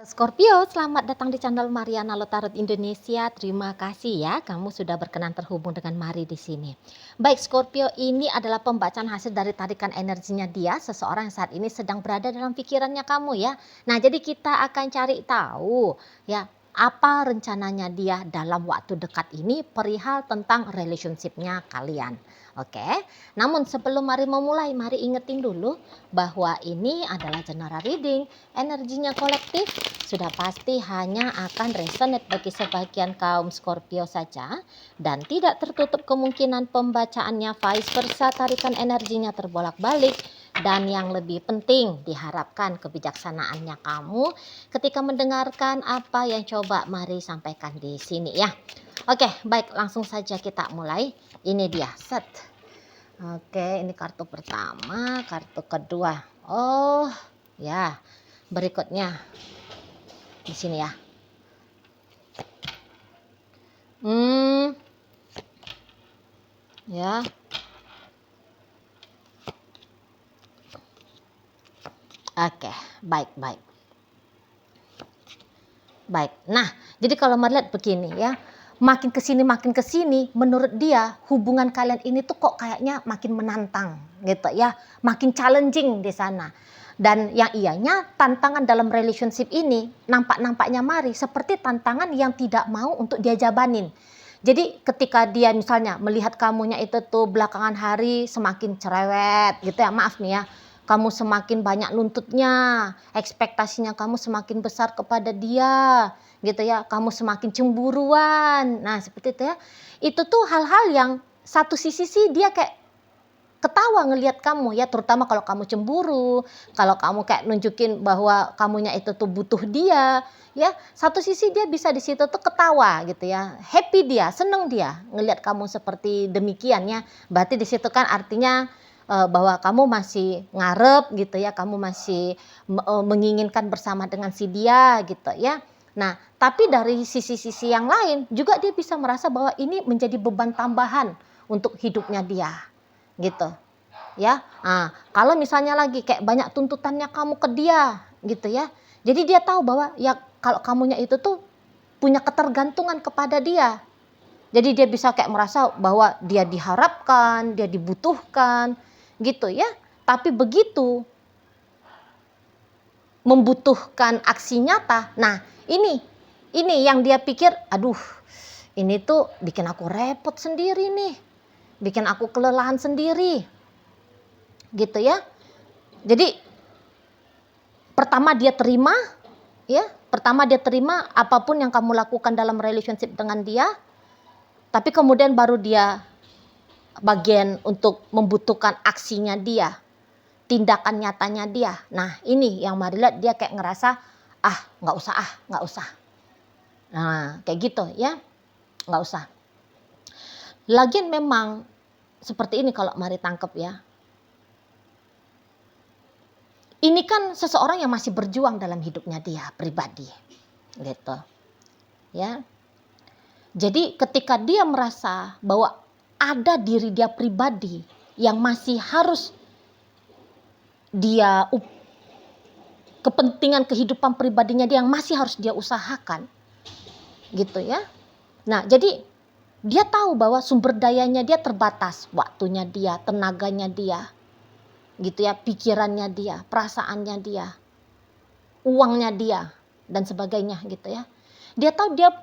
Scorpio, selamat datang di channel Mariana Lotarot Indonesia. Terima kasih ya, kamu sudah berkenan terhubung dengan Mari di sini. Baik, Scorpio, ini adalah pembacaan hasil dari tarikan energinya dia, seseorang yang saat ini sedang berada dalam pikirannya kamu ya. Nah, jadi kita akan cari tahu ya, apa rencananya dia dalam waktu dekat ini perihal tentang relationship-nya kalian. Oke, namun sebelum mari memulai, mari ingetin dulu bahwa ini adalah general reading, energinya kolektif, sudah pasti hanya akan resonate bagi sebagian kaum Scorpio saja dan tidak tertutup kemungkinan pembacaannya vice versa, tarikan energinya terbolak-balik. Dan yang lebih penting, diharapkan kebijaksanaannya kamu ketika mendengarkan apa yang coba Mari sampaikan di sini ya. Oke, baik, langsung saja kita mulai. Ini dia set. Oke, ini kartu pertama, kartu kedua. Oh ya, berikutnya di sini ya. Ya. Oke, baik. Nah, jadi kalau melihat begini ya, makin kesini, menurut dia hubungan kalian ini tuh kok kayaknya makin menantang gitu ya, makin challenging di sana. Dan yang ianya tantangan dalam relationship ini nampaknya Mari seperti tantangan yang tidak mau untuk dia jabanin. Jadi ketika dia misalnya melihat kamunya itu tuh belakangan hari semakin cerewet gitu ya, maaf nih ya, kamu semakin banyak nuntutnya, ekspektasinya kamu semakin besar kepada dia, gitu ya, kamu semakin cemburuan. Nah, seperti itu ya. Itu tuh hal-hal yang satu sisi sih dia kayak ketawa ngelihat kamu ya, terutama kalau kamu cemburu, kalau kamu kayak nunjukin bahwa kamunya itu tuh butuh dia, ya. Satu sisi dia bisa di situ tuh ketawa gitu ya, happy dia, seneng dia ngelihat kamu seperti demikian ya. Berarti di situ kan artinya bahwa kamu masih ngarep gitu ya, kamu masih menginginkan bersama dengan si dia gitu ya. Nah, tapi dari sisi-sisi yang lain juga dia bisa merasa bahwa ini menjadi beban tambahan untuk hidupnya dia gitu ya. Nah, kalau misalnya lagi kayak banyak tuntutannya kamu ke dia gitu ya, jadi dia tahu bahwa ya kalau kamunya itu tuh punya ketergantungan kepada dia, jadi dia bisa kayak merasa bahwa dia diharapkan, dia dibutuhkan gitu ya. Tapi begitu membutuhkan aksi nyata, nah ini yang dia pikir, aduh ini tuh bikin aku repot sendiri nih, bikin aku kelelahan sendiri gitu ya. Jadi pertama dia terima ya, apapun yang kamu lakukan dalam relationship dengan dia, tapi kemudian baru dia bagian untuk membutuhkan aksinya dia, tindakan nyatanya dia. Nah, ini yang Mari lihat, dia kayak ngerasa nggak usah. Nah, kayak gitu ya, nggak usah. Lagian memang seperti ini kalau Mari tangkep ya. Ini kan seseorang yang masih berjuang dalam hidupnya dia pribadi, gitu, ya. Jadi ketika dia merasa bahwa ada diri dia pribadi yang masih harus dia, kepentingan kehidupan pribadinya dia yang masih harus dia usahakan, gitu ya. Nah, jadi dia tahu bahwa sumber dayanya dia terbatas, waktunya dia, tenaganya dia, gitu ya, pikirannya dia, perasaannya dia, uangnya dia, dan sebagainya gitu ya. Dia tahu dia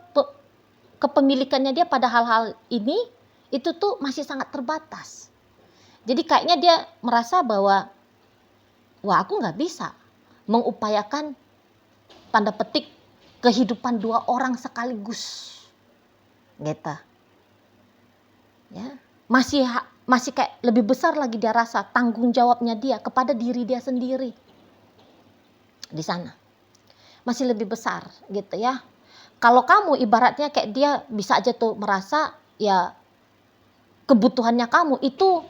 kepemilikannya dia pada hal-hal ini itu tuh masih sangat terbatas. Jadi kayaknya dia merasa bahwa wah, aku nggak bisa mengupayakan tanda petik kehidupan dua orang sekaligus, gitu. Ya, masih kayak lebih besar lagi dia rasa tanggung jawabnya dia kepada diri dia sendiri di sana, masih lebih besar gitu ya. Kalau kamu ibaratnya kayak dia bisa aja tuh merasa ya kebutuhannya kamu itu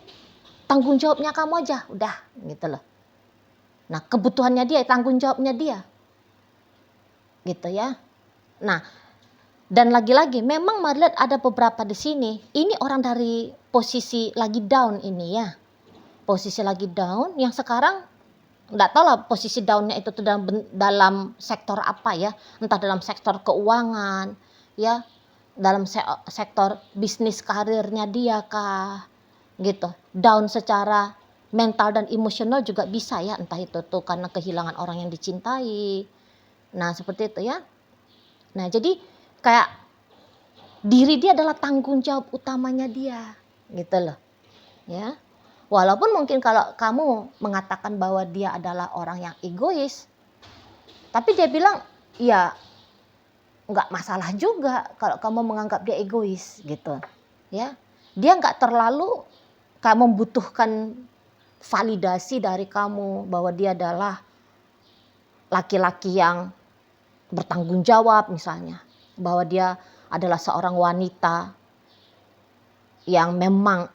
tanggung jawabnya kamu aja udah gitu loh. Nah, kebutuhannya dia tanggung jawabnya dia gitu ya. Nah, dan lagi-lagi memang Mari lihat ada beberapa di sini, ini orang dari posisi lagi down ini ya. Posisi lagi down yang sekarang nggak tahu lah posisi down-nya itu tuh dalam sektor apa ya, entah dalam sektor keuangan, ya, dalam sektor bisnis karirnya dia kah, gitu. Down secara mental dan emosional juga bisa ya, entah itu tuh karena kehilangan orang yang dicintai. Nah, seperti itu ya. Nah, jadi kayak diri dia adalah tanggung jawab utamanya dia, gitu loh. Ya. Walaupun mungkin kalau kamu mengatakan bahwa dia adalah orang yang egois, tapi dia bilang, ya nggak masalah juga kalau kamu menganggap dia egois gitu. Ya, dia nggak terlalu kayak membutuhkan validasi dari kamu bahwa dia adalah laki-laki yang bertanggung jawab misalnya, bahwa dia adalah seorang wanita yang memang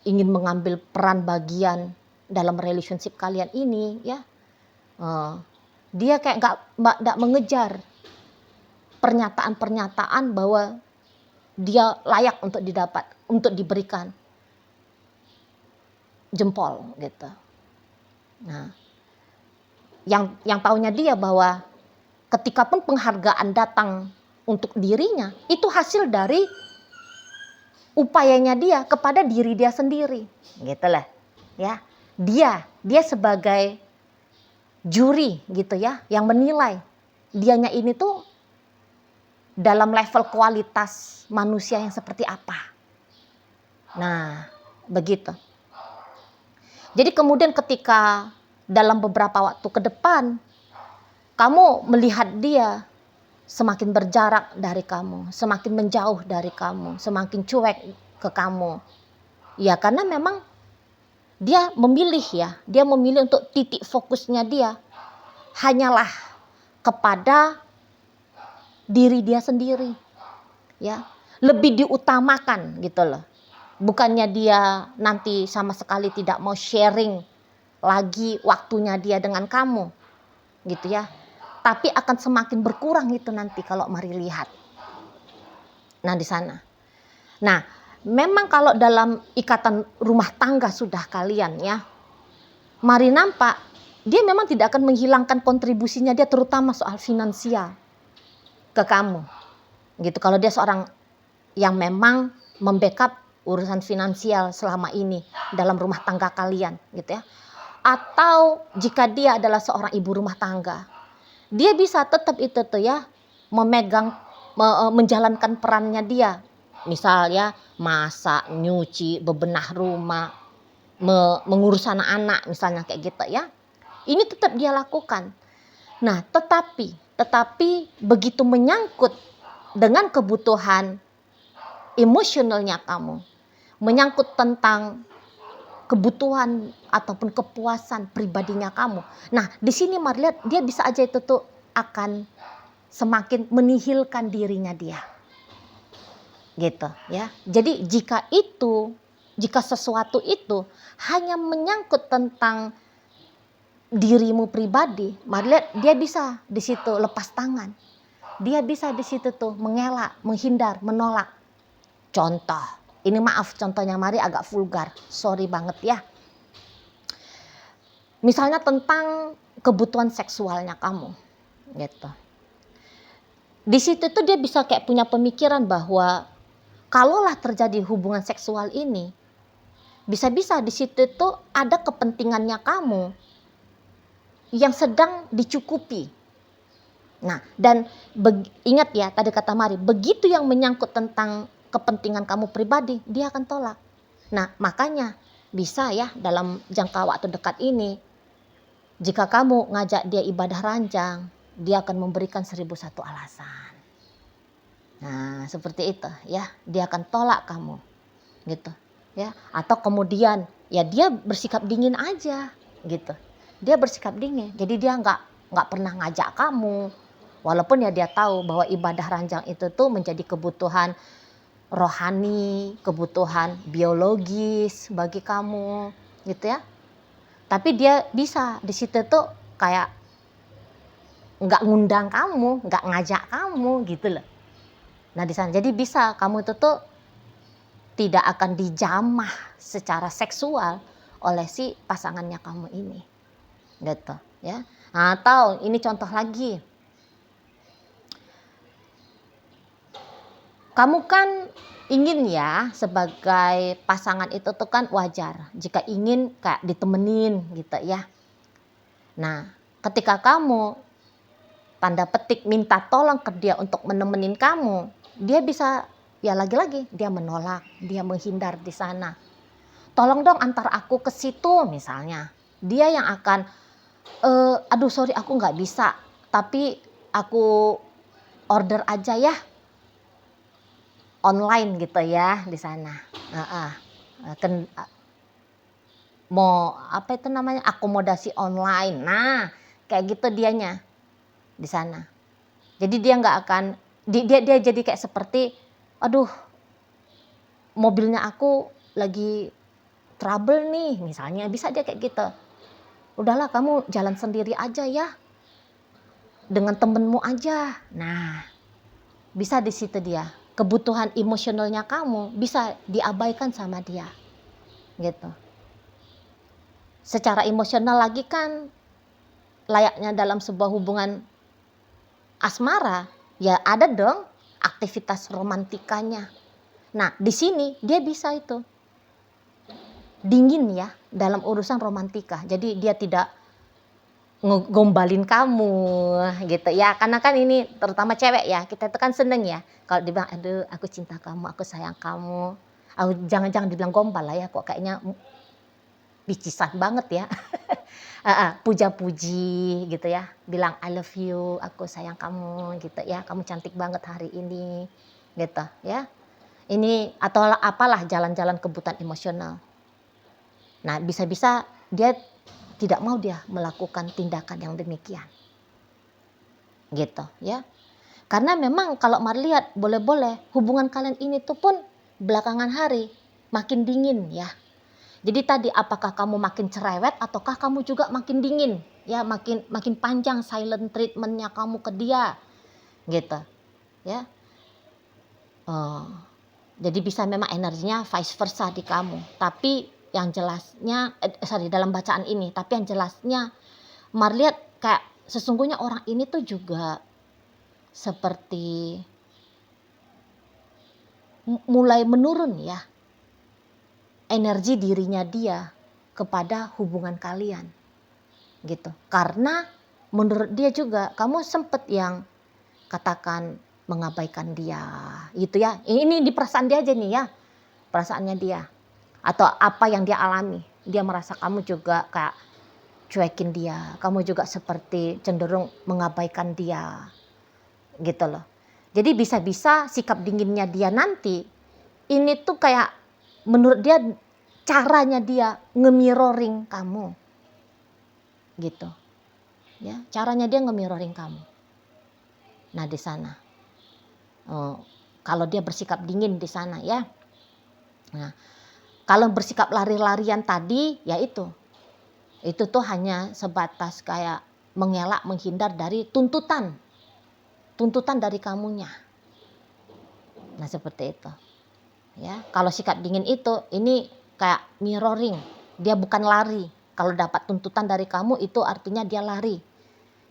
ingin mengambil peran bagian dalam relationship kalian ini, ya. Dia kayak nggak mengejar pernyataan-pernyataan bahwa dia layak untuk diberikan jempol gitu. Nah, yang taunya dia bahwa ketika pun penghargaan datang untuk dirinya, itu hasil dari upayanya dia kepada diri dia sendiri, gitu lah, ya. Dia sebagai juri gitu ya, yang menilai dianya ini tuh dalam level kualitas manusia yang seperti apa. Nah, begitu. Jadi kemudian ketika dalam beberapa waktu ke depan kamu melihat dia semakin berjarak dari kamu, semakin menjauh dari kamu, semakin cuek ke kamu. Ya karena memang dia memilih untuk titik fokusnya dia hanyalah kepada diri dia sendiri. Ya, lebih diutamakan gitu loh. Bukannya dia nanti sama sekali tidak mau sharing lagi waktunya dia dengan kamu. Gitu ya. Tapi akan semakin berkurang itu nanti kalau mari lihat. Nah, di sana. Nah, memang kalau dalam ikatan rumah tangga sudah kalian ya, mari nampak dia memang tidak akan menghilangkan kontribusinya dia terutama soal finansial ke kamu. Gitu. Kalau dia seorang yang memang membackup urusan finansial selama ini dalam rumah tangga kalian, gitu ya. Atau jika dia adalah seorang ibu rumah tangga, dia bisa tetap itu tuh ya menjalankan perannya dia. Misalnya masak, nyuci, bebenah rumah, mengurus anak-anak misalnya kayak gitu ya. Ini tetap dia lakukan. Nah, tetapi begitu menyangkut dengan kebutuhan emosionalnya kamu, menyangkut tentang kebutuhan ataupun kepuasan pribadinya kamu. Nah, di sini mari lihat dia bisa aja itu tuh akan semakin menihilkan dirinya dia. Gitu ya. Jadi jika sesuatu itu hanya menyangkut tentang dirimu pribadi, mari lihat dia bisa di situ lepas tangan. Dia bisa di situ tuh mengelak, menghindar, menolak. Contoh, ini maaf contohnya mari agak vulgar, sorry banget ya. Misalnya tentang kebutuhan seksualnya kamu, gitu. Di situ tuh dia bisa kayak punya pemikiran bahwa kalaulah terjadi hubungan seksual ini, bisa-bisa di situ tuh ada kepentingannya kamu yang sedang dicukupi. Nah, dan ingat ya tadi kata Mari, begitu yang menyangkut tentang kepentingan kamu pribadi, dia akan tolak. Nah, makanya bisa ya dalam jangka waktu dekat ini, jika kamu ngajak dia ibadah ranjang, dia akan memberikan 1001 alasan. Nah, seperti itu ya, dia akan tolak kamu. Gitu. Ya, atau kemudian ya dia bersikap dingin aja gitu. Dia bersikap dingin. Jadi dia nggak pernah ngajak kamu. Walaupun ya dia tahu bahwa ibadah ranjang itu tuh menjadi kebutuhan rohani, kebutuhan biologis bagi kamu, gitu ya. Tapi dia bisa di situ tuh kayak nggak ngundang kamu, nggak ngajak kamu gitu loh. Nah di sana jadi bisa kamu itu tuh tidak akan dijamah secara seksual oleh si pasangannya kamu ini. gitu ya. Atau ini contoh lagi, kamu kan ingin ya sebagai pasangan itu tuh kan wajar jika ingin kayak ditemenin gitu ya. Nah, ketika kamu tanda petik minta tolong ke dia untuk menemenin kamu, dia bisa ya lagi-lagi dia menolak, dia menghindar di sana. Tolong dong antar aku ke situ misalnya. Dia yang akan, aduh sorry aku nggak bisa, tapi aku order aja ya online gitu ya di sana. Heeh. Mau apa itu namanya akomodasi online. Nah, kayak gitu dianya di sana. Jadi dia nggak akan dia jadi kayak seperti, aduh mobilnya aku lagi trouble nih misalnya, bisa dia kayak gitu. Udahlah kamu jalan sendiri aja ya, dengan temenmu aja. Nah, bisa di situ dia. Kebutuhan emosionalnya kamu bisa diabaikan sama dia. Gitu. Secara emosional lagi kan layaknya dalam sebuah hubungan asmara, ya ada dong aktivitas romantikanya. Nah, di sini dia bisa itu dingin ya dalam urusan romantika. Jadi dia tidak ngegombalin kamu gitu ya. Karena kan ini terutama cewek ya, kita itu kan seneng ya kalau dibilang aduh aku cinta kamu, aku sayang kamu. Jangan dibilang gombal lah ya, kok kayaknya picisan banget ya. Puja-puji gitu ya, bilang I love you, aku sayang kamu gitu ya, kamu cantik banget hari ini gitu ya. Ini atau apalah jalan-jalan kebutuhan emosional. Nah, bisa-bisa dia tidak mau dia melakukan tindakan yang demikian. Gitu ya. Karena memang kalau Mari lihat boleh-boleh hubungan kalian ini tuh pun belakangan hari makin dingin ya. Jadi tadi apakah kamu makin cerewet ataukah kamu juga makin dingin ya, makin panjang silent treatmentnya kamu ke dia gitu ya. Jadi bisa memang energinya vice versa di kamu, tapi yang jelasnya dalam bacaan ini, tapi yang jelasnya Mari lihat kayak sesungguhnya orang ini tuh juga seperti mulai menurun ya energi dirinya dia kepada hubungan kalian gitu. Karena menurut dia juga kamu sempet yang katakan mengabaikan dia gitu ya. Ini di perasaan dia aja nih ya, perasaannya dia atau apa yang dia alami. Dia merasa kamu juga kayak cuekin dia, kamu juga seperti cenderung mengabaikan dia gitu loh. Jadi bisa-bisa sikap dinginnya dia nanti ini tuh kayak menurut dia caranya dia nge-mirroring kamu gitu ya, caranya dia nge-mirroring kamu. Nah di sana kalau dia bersikap dingin di sana ya. Nah kalau bersikap lari-larian tadi ya itu tuh hanya sebatas kayak mengelak menghindar dari tuntutan dari kamunya. Nah seperti itu ya. Kalau sikap dingin itu ini kayak mirroring, dia bukan lari. Kalau dapat tuntutan dari kamu itu artinya dia lari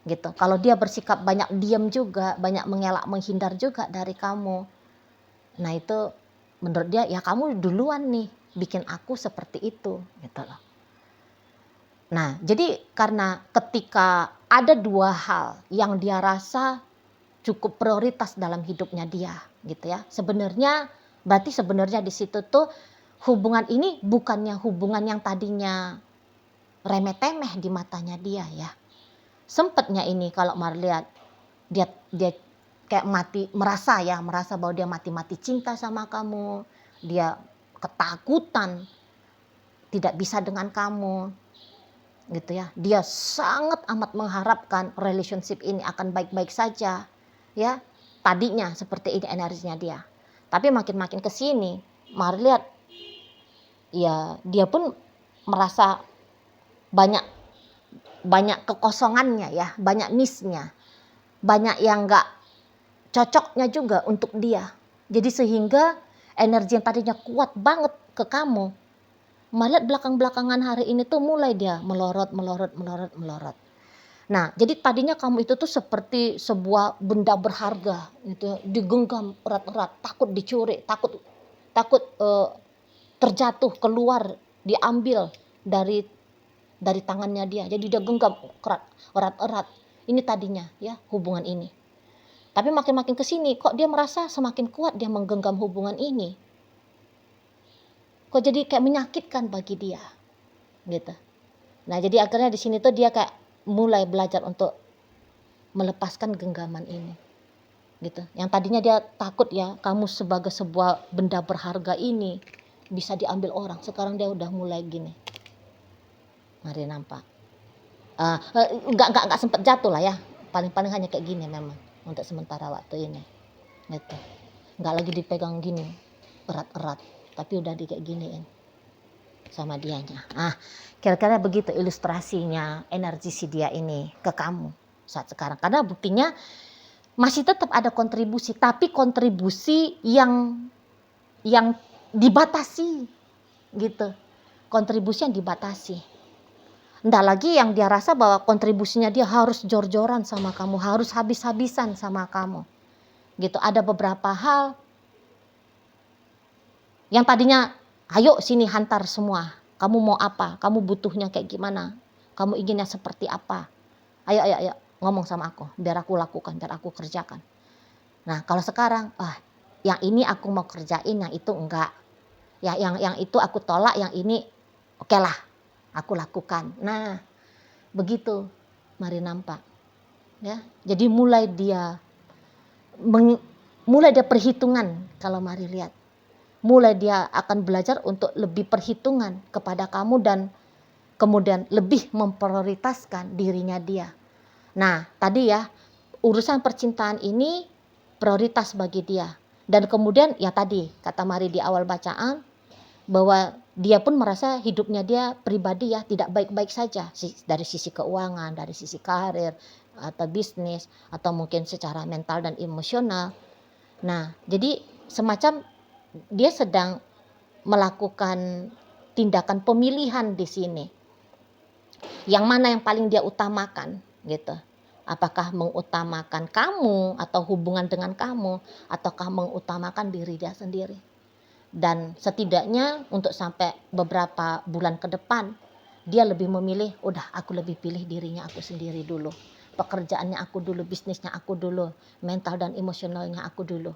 gitu. Kalau dia bersikap banyak diam juga, banyak mengelak menghindar juga dari kamu, nah itu menurut dia ya kamu duluan nih bikin aku seperti itu gitu loh. Nah jadi karena ketika ada dua hal yang dia rasa cukup prioritas dalam hidupnya dia gitu ya, berarti sebenarnya di situ tuh hubungan ini bukannya hubungan yang tadinya remeh-temeh di matanya dia ya. Sempatnya ini kalau Mari lihat dia kayak merasa bahwa dia mati-mati cinta sama kamu, dia ketakutan tidak bisa dengan kamu gitu ya. Dia sangat amat mengharapkan relationship ini akan baik-baik saja ya. Tadinya seperti ini energinya dia. Tapi makin ke sini Mari lihat ya dia pun merasa banyak kekosongannya ya, banyak miss-nya, banyak yang nggak cocoknya juga untuk dia. Jadi sehingga energi yang tadinya kuat banget ke kamu Malah belakang-belakangan hari ini tuh mulai dia melorot. Nah, jadi tadinya kamu itu tuh seperti sebuah benda berharga gitu, digenggam erat-erat, takut dicuri, takut takut terjatuh keluar, diambil dari tangannya dia. Jadi dia genggam erat-erat. Ini tadinya ya hubungan ini. Tapi makin-makin ke sini kok dia merasa semakin kuat dia menggenggam hubungan ini. Kok jadi kayak menyakitkan bagi dia. Gitu. Nah, jadi akhirnya di sini tuh dia kayak mulai belajar untuk melepaskan genggaman ini. Gitu. Yang tadinya dia takut ya, kamu sebagai sebuah benda berharga ini bisa diambil orang. Sekarang dia udah mulai gini. Mari nampak. Enggak sempat jatuh lah ya. Paling-paling hanya kayak gini memang untuk sementara waktu ini. Gitu. Enggak lagi dipegang gini erat-erat, tapi udah di kayak giniin sama dianya. Kira-kira begitu ilustrasinya energi si dia ini ke kamu saat sekarang. Karena buktinya masih tetap ada kontribusi, tapi kontribusi yang dibatasi gitu. Kontribusi yang dibatasi. Nggak lagi yang dia rasa bahwa kontribusinya dia harus jor-joran sama kamu, harus habis-habisan sama kamu. Gitu. Ada beberapa hal yang tadinya, ayo sini hantar semua. Kamu mau apa? Kamu butuhnya kayak gimana? Kamu inginnya seperti apa? Ayo ngomong sama aku, biar aku lakukan, biar aku kerjakan. Nah, kalau sekarang, yang ini aku mau kerjain, yang itu enggak. Ya, yang itu aku tolak, yang ini oke lah, aku lakukan. Nah, begitu. Mari nampak. Ya, jadi mulai dia perhitungan kalau mari lihat. Mulai dia akan belajar untuk lebih perhitungan kepada kamu dan kemudian lebih memprioritaskan dirinya dia. Nah, tadi ya, urusan percintaan ini prioritas bagi dia. Dan kemudian ya tadi, kata Mari di awal bacaan, bahwa dia pun merasa hidupnya dia pribadi ya tidak baik-baik saja. Dari sisi keuangan, dari sisi karir, atau bisnis, atau mungkin secara mental dan emosional. Nah, jadi semacam dia sedang melakukan tindakan pemilihan di sini. Yang mana yang paling dia utamakan gitu. Apakah mengutamakan kamu atau hubungan dengan kamu, ataukah mengutamakan diri dia sendiri. Dan setidaknya untuk sampai beberapa bulan ke depan dia lebih memilih, udah aku lebih pilih dirinya aku sendiri dulu. Pekerjaannya aku dulu, bisnisnya aku dulu, mental dan emosionalnya aku dulu.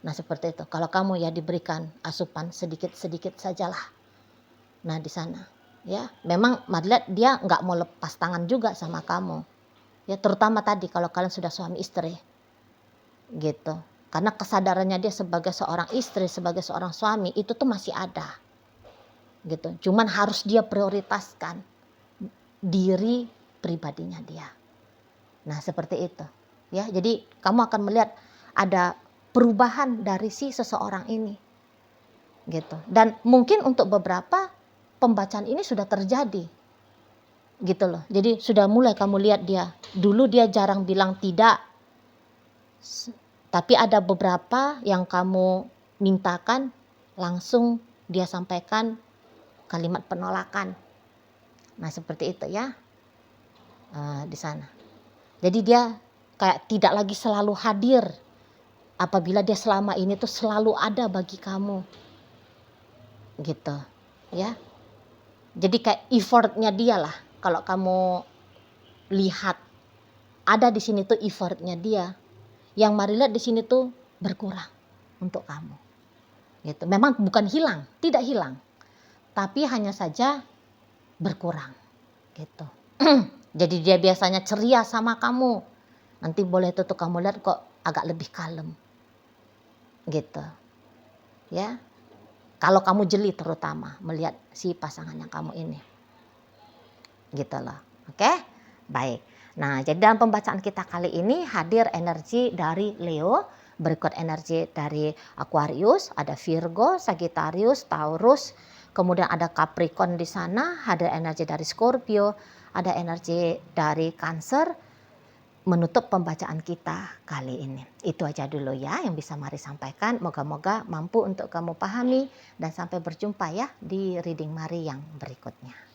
Nah, seperti itu. Kalau kamu ya diberikan asupan sedikit-sedikit sajalah. Nah, di sana ya memang Madlet dia nggak mau lepas tangan juga sama kamu. Ya, terutama tadi kalau kalian sudah suami istri. Gitu. Karena kesadarannya dia sebagai seorang istri, sebagai seorang suami itu tuh masih ada. Gitu. Cuman harus dia prioritaskan diri pribadinya dia. Nah, seperti itu. Ya, jadi kamu akan melihat ada perubahan dari si seseorang ini. Gitu. Dan mungkin untuk beberapa pembacaan ini sudah terjadi. Gitu loh. Jadi sudah mulai kamu lihat dia. Dulu dia jarang bilang tidak. Tapi ada beberapa yang kamu mintakan langsung dia sampaikan kalimat penolakan. Nah, seperti itu ya. Di sana. Jadi dia kayak tidak lagi selalu hadir. Apabila dia selama ini tuh selalu ada bagi kamu. Gitu. Ya. Jadi kayak effortnya dia lah. Kalau kamu lihat ada di sini tuh effortnya dia. Yang Mari lihat di sini tuh berkurang untuk kamu. Gitu. Memang bukan hilang, tidak hilang. Tapi hanya saja berkurang. Gitu. Jadi dia biasanya ceria sama kamu. Nanti boleh tuh kamu lihat kok agak lebih kalem. Gitu. Ya. Kalau kamu jeli terutama melihat si pasangan yang kamu ini. Gitu loh. Oke? Baik. Nah, jadi dalam pembacaan kita kali ini hadir energi dari Leo, berikut energi dari Aquarius, ada Virgo, Sagittarius, Taurus, kemudian ada Capricorn di sana, hadir energi dari Scorpio, ada energi dari Cancer, menutup pembacaan kita kali ini. Itu aja dulu ya yang bisa Mari sampaikan. Moga-moga mampu untuk kamu pahami dan sampai berjumpa ya di reading Mari yang berikutnya.